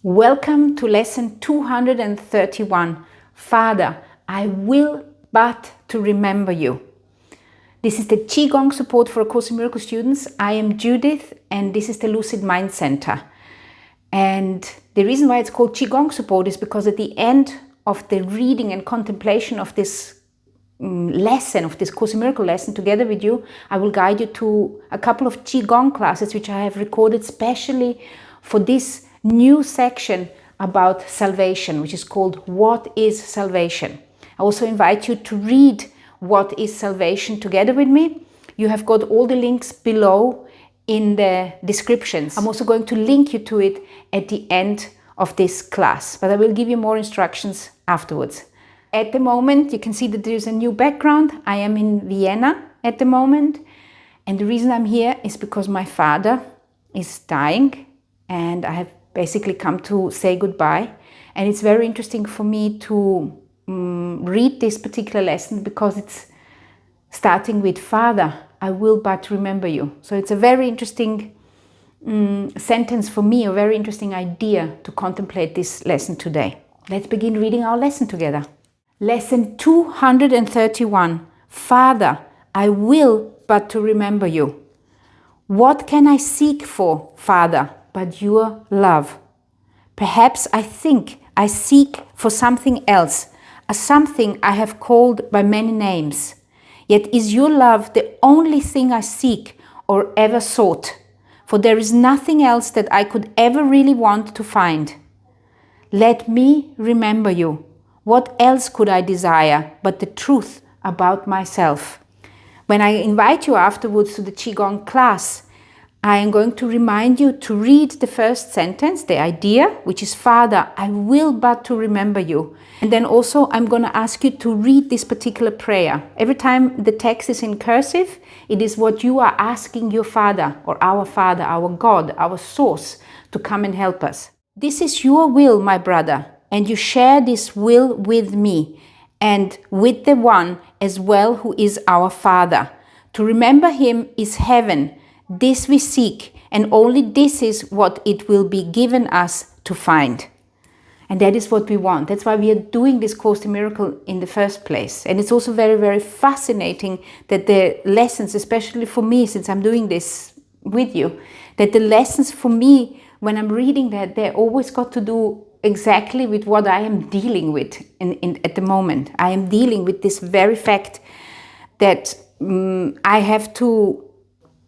Welcome to lesson 231. Father, I will but to remember you. This is the Qigong support for A Course in Miracles students. I am Judith and this is the Lucid Mind Center. And the reason why it's called Qigong support is because at the end of the reading and contemplation of this lesson, of this Course in Miracles lesson together with you, I will guide you to a couple of Qigong classes which I have recorded specially for this new section about salvation, which is called What is Salvation? I also invite you to read What is Salvation together with me. You have got all the links below in the descriptions. I'm also going to link you to it at the end of this class, but I will give you more instructions afterwards. At the moment, you can see that there's a new background. I am in Vienna at the moment, and the reason I'm here is because my father is dying and I have basically come to say goodbye. And it's very interesting for me to read this particular lesson because it's starting with Father, I will but remember you. So it's a very interesting sentence for me, a very interesting idea to contemplate this lesson today. Let's begin reading our lesson together. Lesson 231. Father, I will but to remember you. What can I seek for, Father, but your love? Perhaps I think I seek for something else, a something I have called by many names. Yet is your love the only thing I seek or ever sought? For there is nothing else that I could ever really want to find. Let me remember you. What else could I desire but the truth about myself? When I invite you afterwards to the Qigong class, I am going to remind you to read the first sentence, the idea, which is Father, I will but to remember you. And then also I'm going to ask you to read this particular prayer. Every time the text is in cursive, it is what you are asking your Father or our God, our source, to come and help us. This is your will, my brother, and you share this will with me and with the one as well who is our Father. To remember him is heaven. This we seek, and only this is what it will be given us to find. And that is what we want. That's why we are doing this Course in Miracles in the first place. And it's also very, very fascinating that the lessons, especially for me, since I'm doing this with you, that the lessons for me, when I'm reading that, they always got to do exactly with what I am dealing with at the moment. I am dealing with this very fact that I have to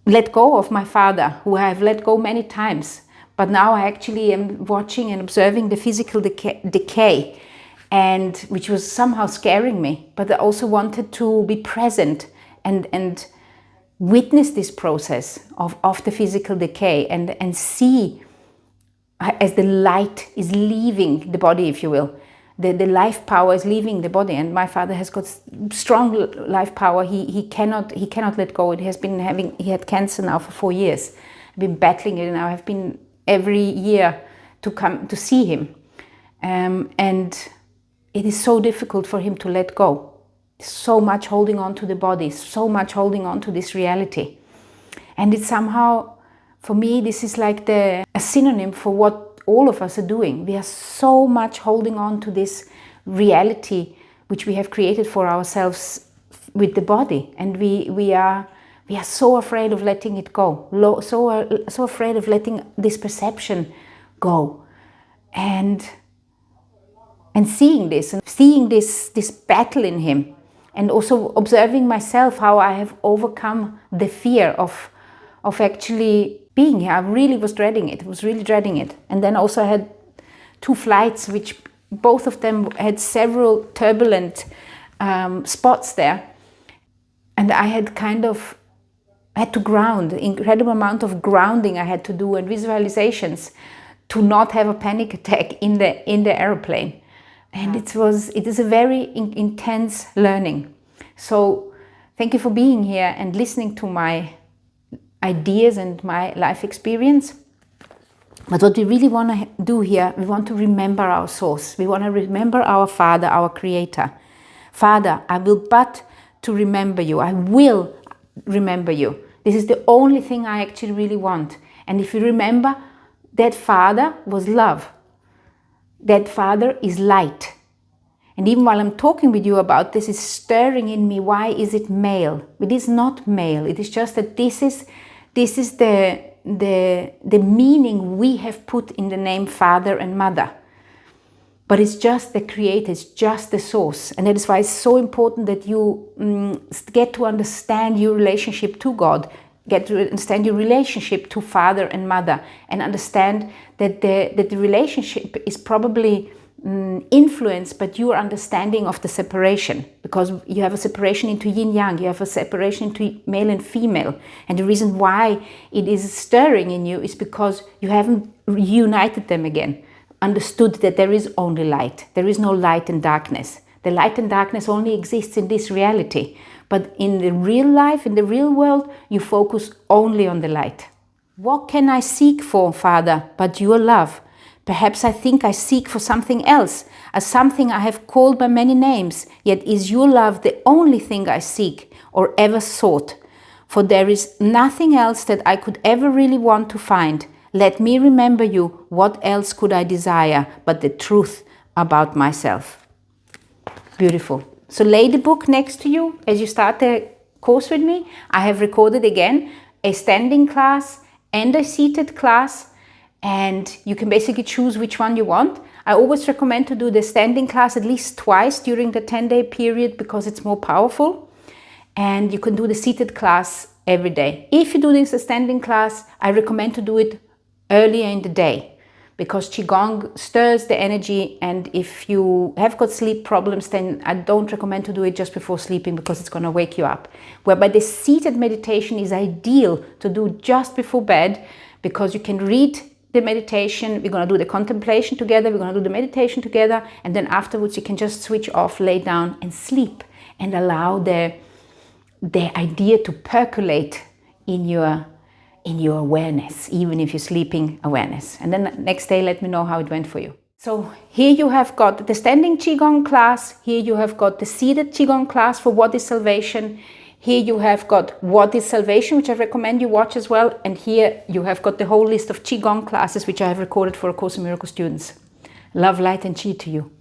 let go of my father, who I have let go many times. But now I actually am watching and observing the physical decay, and which was somehow scaring me. But I also wanted to be present and witness this process of the physical decay and see as the light is leaving the body, if you will. The life power is leaving the body, and my father has got strong life power. He cannot let go. He had cancer now for 4 years. I've been battling it, and I have been every year to come to see him. And it is so difficult for him to let go. So much holding on to the body, so much holding on to this reality. And it's somehow, for me, this is like a synonym for what all of us are doing. We are so much holding on to this reality which we have created for ourselves with the body, and we are so afraid of letting it go, so afraid of letting this perception go, and seeing this battle in him, and also observing myself how I have overcome the fear of actually being here. I really was dreading it. I was really dreading it. And then also I had 2 flights, which both of them had several turbulent spots there. And I had had to ground, incredible amount of grounding I had to do, and visualizations to not have a panic attack in the airplane. And it is a very intense learning. So thank you for being here and listening to my ideas and my life experience. But what we really want to do here, we want to remember our source. We want to remember our Father, our Creator. Father, I will but to remember you. I will remember you. This is the only thing I actually really want. And if you remember, that Father was love. that Father is light. And even while I'm talking with you about this, it's stirring in me, why is it male? It is not male. It is just that this is the meaning we have put in the name Father and Mother. But it's just the Creator, it's just the source. And that is why it's so important that you get to understand your relationship to God, get to understand your relationship to Father and Mother, and understand that the relationship is probably influenced by your understanding of the separation, because you have a separation into yin-yang, you have a separation into male and female. And the reason why it is stirring in you is because you haven't reunited them again, understood that there is only light. There is no light and darkness. The light and darkness only exists in this reality. But in the real life, in the real world, you focus only on the light. What can I seek for, Father, but your love? Perhaps I think I seek for something else, as something I have called by many names, yet is your love the only thing I seek or ever sought? For there is nothing else that I could ever really want to find. Let me remember you. What else could I desire but the truth about myself? Beautiful. So lay the book next to you as you start the course with me. I have recorded again a standing class and a seated class, and you can basically choose which one you want. I always recommend to do the standing class at least twice during the 10-day period because it's more powerful. And you can do the seated class every day. If you do this standing class, I recommend to do it earlier in the day because Qigong stirs the energy, and if you have got sleep problems, then I don't recommend to do it just before sleeping because it's going to wake you up. Whereby the seated meditation is ideal to do just before bed because you can read the meditation, we're going to do the contemplation together, we're going to do the meditation together, and then afterwards you can just switch off, lay down and sleep and allow the idea to percolate in your awareness, even if you're sleeping awareness. And then next day, let me know how it went for you. So here you have got the standing Qigong class, here you have got the seated Qigong class for What is Salvation, here you have got What is Salvation, which I recommend you watch as well, and here you have got the whole list of Qigong classes which I have recorded for A Course in Miracles students. Love, light and Qi to you.